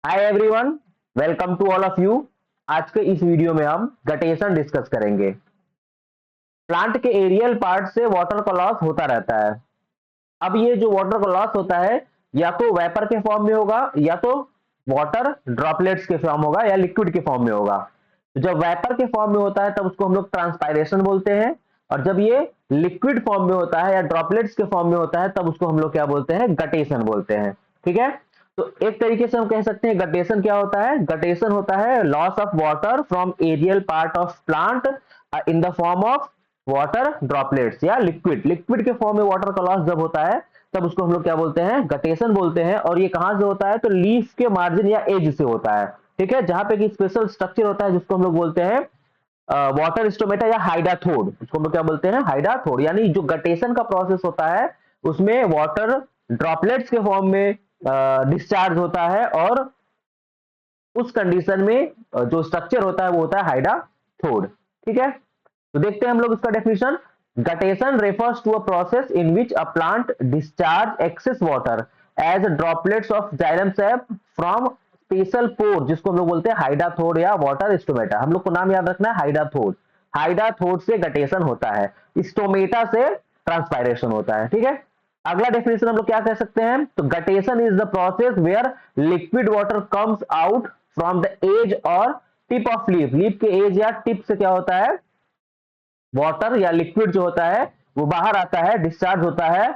Hi everyone, welcome to all of you. आज के इस वीडियो में हम गटेशन डिस्कस करेंगे। प्लांट के एरियल पार्ट से वाटर का लॉस होता रहता है। अब ये जो वाटर का लॉस होता है या तो वेपर के फॉर्म में होगा या तो वाटर ड्रॉपलेट्स के फॉर्म होगा या लिक्विड के फॉर्म में होगा। तो जब वेपर के फॉर्म में होता है तब उसको हम लोग ट्रांसपायरेशन बोलते हैं, और जब ये लिक्विड फॉर्म में होता है या ड्रॉपलेट्स के फॉर्म में होता है तब उसको हम लोग क्या बोलते हैं, गटेशन बोलते हैं। ठीक है, तो एक तरीके से हम कह सकते हैं गटेशन क्या होता है। गटेशन होता है loss of water from aerial part of plant in the form of water droplets या लिक्विड। लिक्विड के फॉर्म में वाटर का लॉस जब होता है तब उसको हम लोग क्या बोलते हैं, गटेशन बोलते हैं। और ये कहां से होता है, तो लीफ के मार्जिन या एज से होता है। ठीक है, जहां पे कि स्पेशल स्ट्रक्चर होता है जिसको हम लोग बोलते हैं वाटर स्टोमेटा या हाइडाथोड। उसको हम लोग क्या बोलते हैं, हाइडाथोड। यानी जो गटेशन का प्रोसेस होता है उसमें वाटर ड्रॉपलेट्स के फॉर्म में डिस्चार्ज होता है, और उस कंडीशन में जो स्ट्रक्चर होता है वो होता है हाइडाथोड। ठीक है, तो देखते हैं हम लोग इसका definition. Guttation refers to a process in which a plant discharge excess water as droplets of xylem sap from special pore, जिसको हम लोग बोलते हैं हाइडाथोड या वाटर स्टोमेटा। हम लोग को नाम याद रखना है, हाइडाथोड। हाइडाथोड से गटेशन होता है, स्टोमेटा से ट्रांसपायरेशन होता है। ठीक है, अगला डेफिनेशन हम लोग क्या कह सकते हैं, तो guttation is the process where liquid water comes out from the edge और टिप ऑफ लीफ। लीफ के एज या टिप से क्या होता है, वाटर या लिक्विड जो होता है वो बाहर आता है, डिस्चार्ज होता है।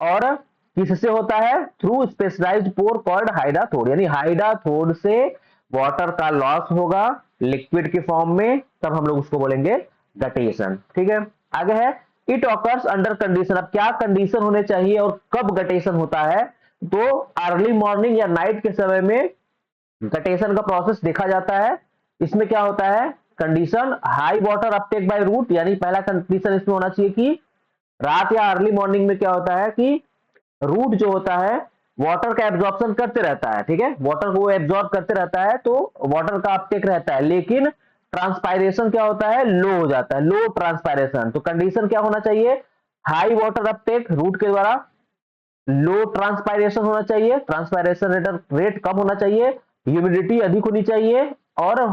और किससे होता है, थ्रू स्पेशलाइज्ड पोर कॉल्ड हाइडाथोड। यानी हाइडाथोड से वाटर का लॉस होगा लिक्विड के फॉर्म में, तब हम लोग उसको बोलेंगे गटेशन। ठीक है, आगे है इट ऑकर्स अंडर कंडीशन। अब क्या कंडीशन होने चाहिए और कब गटेशन होता है, तो अर्ली मॉर्निंग या नाइट के समय में गटेशन का प्रोसेस देखा जाता है। इसमें क्या होता है, condition high water uptake by root. यानी पहला कंडीशन इसमें होना चाहिए कि रात या अर्ली मॉर्निंग में क्या होता है कि रूट जो होता है वाटर का एब्जॉर्प्शन करते रहता है। ठीक है, वाटर को एब्जॉर्ब करते रहता है तो वाटर का अपटेक रहता है, लेकिन ट्रांसपायरेशन क्या होता है, लो हो जाता है, लो ट्रांसपायरेशन। तो कंडीशन क्या होना चाहिए, हाई वाटर अपटेक रूट के द्वारा, लो ट्रांसपायरेशन होना चाहिए, ट्रांसपायरेशन रेट कम होना चाहिए, ह्यूमिडिटी अधिक होनी चाहिए, और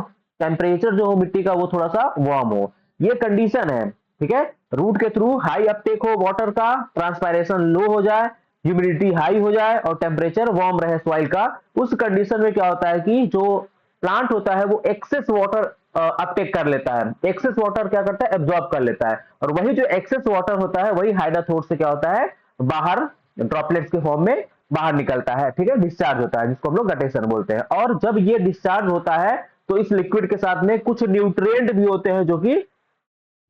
टेम्परेचर जो हो मिट्टी का वो थोड़ा सा वार्म हो। ये कंडीशन है। ठीक है, रूट के थ्रू हाई अपटेक हो वाटर का, ट्रांसपायरेशन लो हो जाए, ह्यूमिडिटी हाई हो जाए और टेम्परेचर वार्म रहे सॉइल का। उस कंडीशन में क्या होता है कि जो प्लांट होता है वो एक्सेस वाटर अपटेक कर लेता है। एक्सेस वाटर क्या करता है, एब्जॉर्ब कर लेता है, और वही जो एक्सेस वाटर होता है वही हाइड्रोथोड से क्या होता है, बाहर ड्रॉपलेट्स के फॉर्म में बाहर निकलता है। ठीक है, डिस्चार्ज होता है, जिसको हम लोग गटेशन बोलते हैं। और जब ये डिस्चार्ज होता है तो इस लिक्विड के साथ में कुछ न्यूट्रिएंट भी होते हैं जो कि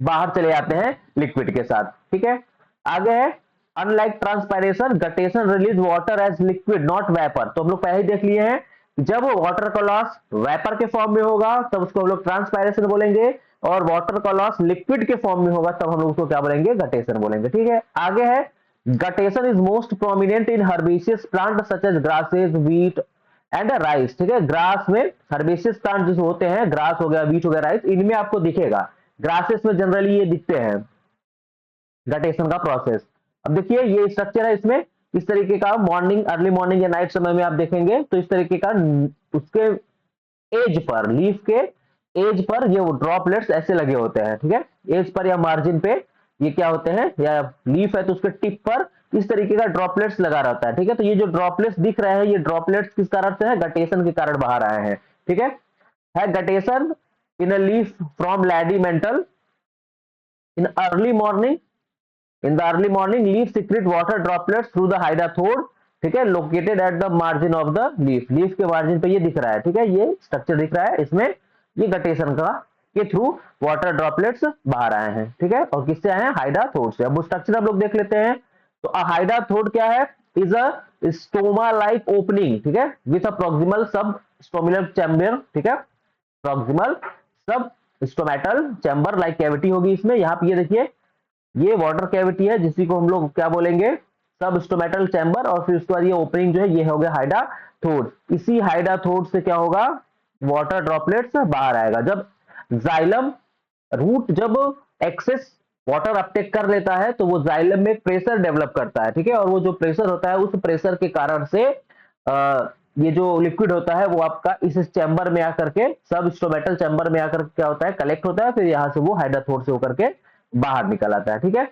बाहर चले जाते हैं लिक्विड के साथ। ठीक है, आगे है unlike transpiration guttation release water as liquid not vapour. तो हम लोग पहले ही देख लिए हैं, जब वाटर का लॉस वेपर के फॉर्म में होगा तब उसको हम लोग ट्रांसपायरेशन बोलेंगे, और वाटर का लॉस लिक्विड के फॉर्म में होगा तब हम लोग उसको क्या बोलेंगे, गटेशन बोलेंगे। ठीक है, आगे है guttation is most prominent in herbaceous plant such as grasses wheat and rice. ठीक है, ग्रास में हर्बेशियस प्लांट जो होते हैं, ग्रास हो गया, व्हीट हो गया, राइस, इनमें आपको दिखेगा। ग्रासेस में जनरली ये दिखते हैं गटेशन का प्रोसेस। अब देखिए ये स्ट्रक्चर है, इसमें इस तरीके का मॉर्निंग, अर्ली मॉर्निंग या नाइट समय में आप देखेंगे तो इस तरीके का उसके एज पर, लीफ के एज पर ये ड्रॉपलेट्स ऐसे लगे होते हैं। ठीक है, एज पर या मार्जिन पे ये क्या होते हैं, या लीफ है तो उसके टिप पर इस तरीके का ड्रॉपलेट्स लगा रहता है। ठीक है, तो ये जो ड्रॉपलेट्स दिख रहे हैं ये ड्रॉपलेट्स किस कारण से है, गटेशन के कारण बाहर आए हैं। ठीक है guttation in a leaf from lady mental in early morning. In the early morning, leaf secrete water droplets through the hydathode, ठीक है, located at the margin of the leaf। Leaf के मार्जिन पे ये दिख रहा है। ठीक है, ये स्ट्रक्चर दिख रहा है, इसमें ये गटेशन का के थ्रू वाटर ड्रॉपलेट्स बाहर आए हैं। ठीक है, और किससे आए हैं, हाइडाथोड से। अब वो स्ट्रक्चर हम लोग देख लेते हैं। तो हाइडाथोड क्या है, is a stoma like opening. ठीक है, विथ अ प्रॉक्सिमल सब स्टोमिनल चैम्बर। ठीक है, प्रॉक्सिमल सब स्टोमेटल चैम्बर लाइक कैविटी होगी इसमें। यहाँ पे ये देखिए ये वाटर कैविटी है जिसी को हम लोग क्या बोलेंगे, सब स्टोमेटल चैम्बर, और फिर उसके बाद ये ओपनिंग जो है ये हो गया हाइडाथोड। इसी हाइडाथोड से क्या होगा, वाटर ड्रॉपलेट्स बाहर आएगा। जब जाइलम रूट जब एक्सेस वाटर अपटेक कर लेता है तो वो जाइलम में प्रेशर डेवलप करता है। ठीक है, और वो जो प्रेशर होता है उस प्रेशर के कारण से ये जो लिक्विड होता है वो आपका इस चैम्बर में आकर के, सब स्टोमेटल चैम्बर में आकर क्या होता है, कलेक्ट होता है, फिर यहाँ से वो हाइड्राथोर से होकर के बाहर निकल आता है। ठीक है,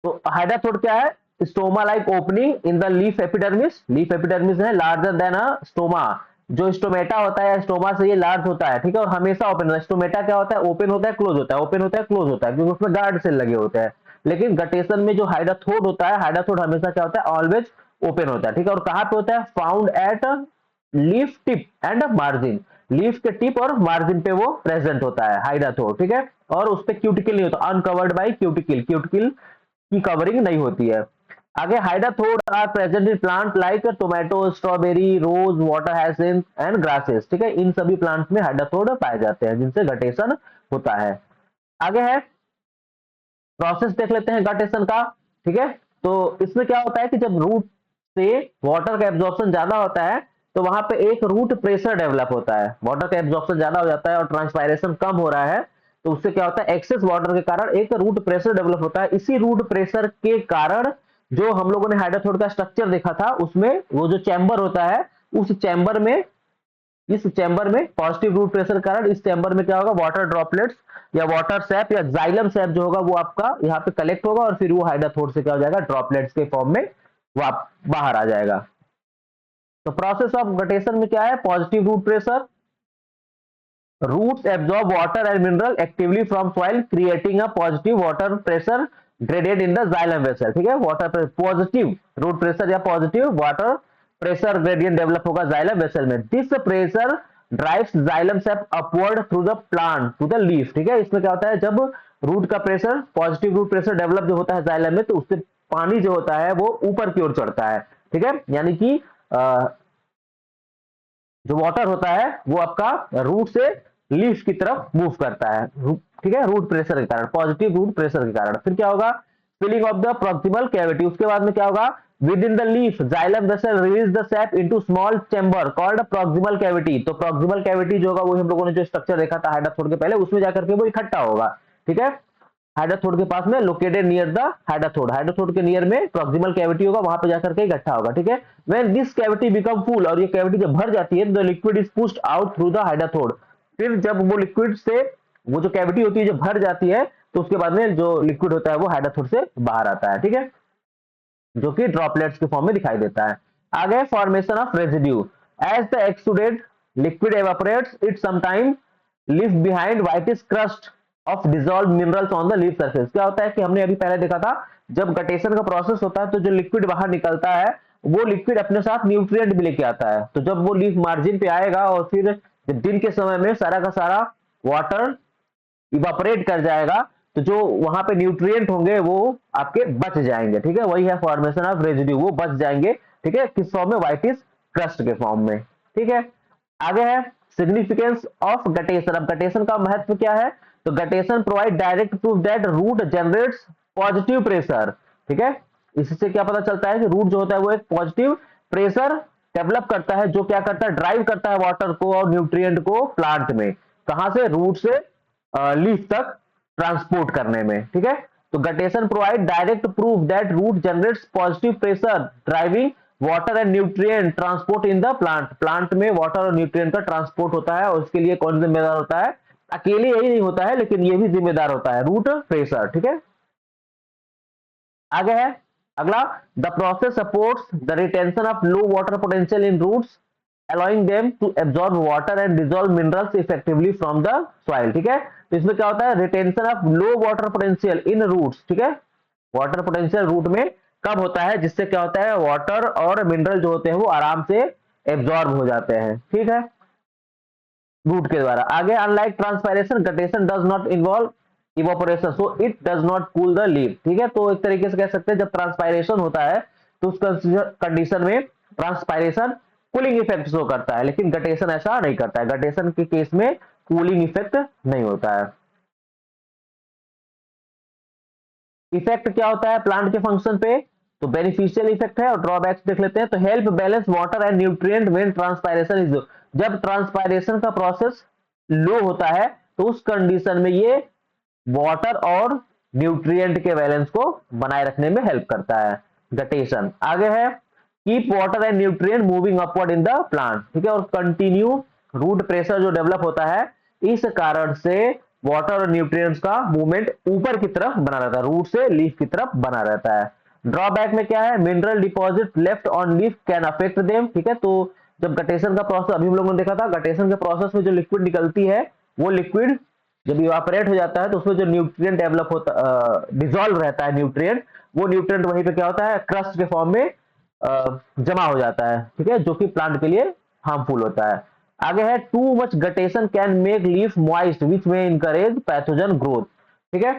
तो हाइड्राथोर क्या है, stoma like opening in the leaf epidermis. Leaf epidermis है लार्जर देन अ स्टोमा। जो स्टोमेटा होता है स्टोमा से ये लार्ज होता है। ठीक है, और हमेशा ओपन होता है। स्टोमेटा क्या होता है, ओपन होता है क्लोज होता है, ओपन होता है क्लोज होता है, क्योंकि उसमें गार्ड सेल लगे होते हैं। लेकिन गटेशन में जो हाइड्राथोर होता है, हाइड्राथोर हमेशा क्या होता है, ऑलवेज ओपन होता है। ठीक है, और कहाँ पे होता है, found at leaf tip and margin. Leaf के टिप और मार्जिन पे वो प्रेजेंट होता है हाइड्राथोर। ठीक है, और उस पे क्यूटिकल नहीं होता, अनकवर्ड बाई क्यूटिकल, क्यूटिकल की कवरिंग नहीं होती है। आगे हाइड्राथोड are present in plant like tomato, strawberry, rose, water hyacinth and grasses. ठीक है, इन सभी प्लांट में हाइड्राथोड पाए जाते हैं जिनसे गटेशन होता है। आगे है प्रोसेस देख लेते हैं गटेशन का। ठीक है, तो इसमें क्या होता है कि जब रूट से वाटर का एब्जॉर्प्शन ज्यादा होता है तो वहां पे एक रूट प्रेशर डेवलप होता है। वाटर का एब्जॉर्प्शन ज्यादा हो जाता है और ट्रांसपायरेशन कम हो रहा है, तो उससे क्या होता है, एक्सेस वाटर के कारण एक रूट प्रेशर डेवलप होता है। इसी रूट प्रेशर के कारण जो हम लोगों ने हाइड्राथोड का स्ट्रक्चर देखा था उसमें वो जो चैम्बर होता है, उस चैम्बर में, इस चैम्बर में पॉजिटिव रूट प्रेशर के कारण इस चैम्बर में क्या होगा, वाटर ड्रॉपलेट्स या वाटर सैप या जाइलम सैप जो होगा वो आपका यहाँ पे कलेक्ट होगा और फिर वो हाइड्राथोड से क्या हो जाएगा, ड्रॉपलेट्स के फॉर्म में वो आप बाहर आ जाएगा। तो प्रोसेस ऑफ गटेशन में क्या है, positive root pressure, roots absorb water and mineral actively from soil creating a positive water pressure gradient in the xylem vessel। ठीक है, वाटर पॉजिटिव रूट प्रेशर या positive water pressure gradient develop होगा xylem vessel में। This pressure drives xylem sap upward through the plant to the leaf. ठीक है, इसमें क्या होता है, जब रूट का pressure, positive root pressure develop जो होता है जाइलम में, तो उससे पानी जो होता है वो ऊपर की ओर चढ़ता है। ठीक है, यानी कि जो वाटर होता है वो आपका रूट से लीफ की तरफ मूव करता है। ठीक है, रूट प्रेशर के कारण, पॉजिटिव रूट प्रेशर के कारण। फिर क्या होगा, filling of the proximal cavity. उसके बाद में क्या होगा, within the leaf xylem vessel release the sap into small chamber called proximal cavity. तो प्रॉक्सिमल कैविटी जो होगा वो हम लोगों ने जो स्ट्रक्चर देखा था हाइड्राथोड के पहले, उसमें जाकर के वो इकट्ठा होगा। ठीक है, हाइड्राथोड के पास में लोकेटेड नियर द हाइड्राथोड, हाइड्राथोड के नियर में प्रॉक्सिमल कैविटी होगा, वहां पे जाकर के इकट्ठा होगा। ठीक है, when this cavity become full, और ये कैविटी जब भर जाती है, the liquid is pushed out through the हाइड्राथोड। फिर जब वो लिक्विड से, वो जो कैविटी होती है जब भर जाती है, तो उसके बाद में जो लिक्विड होता है वो हाइड्राथोड से बाहर आता है। ठीक है, जो कि ड्रॉपलेट्स के फॉर्म में दिखाई देता है। आगे formation of residue, as the exuded liquid evaporates it sometime leave behind whitish crust of dissolve minerals on the leaf surface. क्या होता है कि हमने अभी पहले देखा था, जब गटेशन का प्रोसेस होता है तो जो लिक्विड बाहर निकलता है वो लिक्विड अपने साथ न्यूट्रिएंट भी लेके आता है। तो जब वो लीफ मार्जिन पे आएगा और फिर दिन के समय में सारा का सारा वाटर इवापोरेट कर जाएगा, तो जो वहां पे न्यूट्रिएंट होंगे वो आपके बच जाएंगे। ठीक है, वही है फॉर्मेशन ऑफ रेजिड्यू, वो बच जाएंगे। ठीक है, किस फॉर्म में, व्हाइटिश क्रस्ट के फॉर्म में। ठीक है, आगे है सिग्निफिकेंस ऑफ गटेशन। अब गटेशन का महत्व क्या है, तो guttation provide direct proof that root generates positive pressure. ठीक है, इससे क्या पता चलता है कि रूट जो होता है वो एक पॉजिटिव प्रेशर डेवलप करता है, जो क्या करता है, ड्राइव करता है वाटर को और न्यूट्रिएंट को प्लांट में, कहां से, रूट से लीफ तक ट्रांसपोर्ट करने में। ठीक है, तो guttation provide direct proof that root generates positive pressure driving water and nutrient transport in the plant. Plant में वाटर और न्यूट्रिएंट का ट्रांसपोर्ट होता है और उसके लिए कौन जिम्मेदार होता है, अकेले यही नहीं होता है लेकिन ये भी जिम्मेदार होता है, रूट प्रेशर। ठीक है, आगे है अगला, the process supports the retention of low water potential in roots allowing them to absorb water and dissolve minerals effectively from the soil। ठीक है, तो इसमें क्या होता है, retention of low water potential in roots. ठीक है, वाटर पोटेंशियल रूट में कब होता है, जिससे क्या होता है, वाटर और मिनरल जो होते हैं वो आराम से एब्जॉर्ब हो जाते हैं। ठीक है, रूट के द्वारा। आगे, unlike transpiration guttation does not involve evaporation so it does not cool the leaf. ठीक है, तो एक तरीके से कह सकते हैं जब ट्रांसपायरेशन होता है तो उस कंडीशन में ट्रांसपायरेशन कूलिंग इफेक्ट शो करता है, लेकिन गटेशन ऐसा नहीं करता है। गटेशन के केस में कूलिंग इफेक्ट नहीं होता है। इफेक्ट क्या होता है प्लांट के फंक्शन पे, तो बेनिफिशियल इफेक्ट है, और ड्रॉबैक्स देख लेते हैं। तो help balance water and nutrient when transpiration is, जब ट्रांसपायरेशन का प्रोसेस लो होता है तो उस कंडीशन में ये वाटर और न्यूट्रिएंट के बैलेंस को बनाए रखने में हेल्प करता है गटेशन। आगे है keep water and nutrient moving upward in the plant, ठीक है। और कंटिन्यू रूट प्रेशर जो डेवलप होता है, इस कारण से वाटर और न्यूट्रिएंट्स का मूवमेंट ऊपर की तरफ बना रहता है, रूट से लीफ की तरफ बना रहता है। ड्रॉबैक में क्या है, mineral deposit left on leaf can affect them, ठीक है। तो जब गटेशन का प्रोसेस अभी हम लोगों ने देखा था, गटेशन के प्रोसेस में जो लिक्विड निकलती है, वो लिक्विड जब इवापोरेट हो जाता है तो उसमें जो न्यूट्रिएंट डेवलप होता डिसॉल्व रहता है न्यूट्रिएंट, वो न्यूट्रिएंट वहीं पे क्या होता है, क्रस्ट के फॉर्म में जमा हो जाता है, ठीक है, जो कि प्लांट के लिए हार्मफुल होता है। आगे है too much guttation can make leaf moist which may encourage pathogen growth, ठीक है।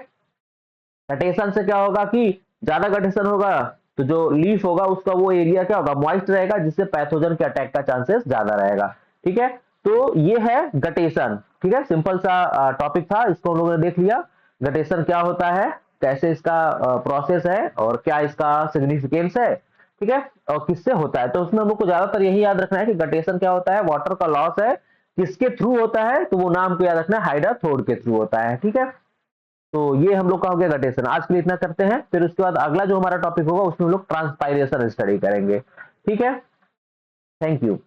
गटेशन से क्या होगा कि ज्यादा गटेशन होगा तो जो लीफ होगा उसका वो एरिया क्या होगा, मॉइस्ट रहेगा, जिससे पैथोजन के अटैक का चांसेस ज्यादा रहेगा, ठीक है। तो ये है गटेशन, ठीक है। सिंपल सा टॉपिक था, इसको हम लोगों ने देख लिया, गटेशन क्या होता है, कैसे इसका प्रोसेस है और क्या इसका सिग्निफिकेंस है, ठीक है, और किससे होता है। तो उसमें हम लोग को ज्यादातर यही याद रखना है कि गटेशन क्या होता है, वाटर का लॉस है, किसके थ्रू होता है, तो वो नाम को याद रखना है, हाइड्राथोड के थ्रू होता है, ठीक है। तो ये हम लोग का हो गया गटेशन। आज के लिए इतना करते हैं, फिर उसके बाद अगला जो हमारा टॉपिक होगा उसमें हम लोग ट्रांसपायरेशन स्टडी करेंगे, ठीक है। Thank you.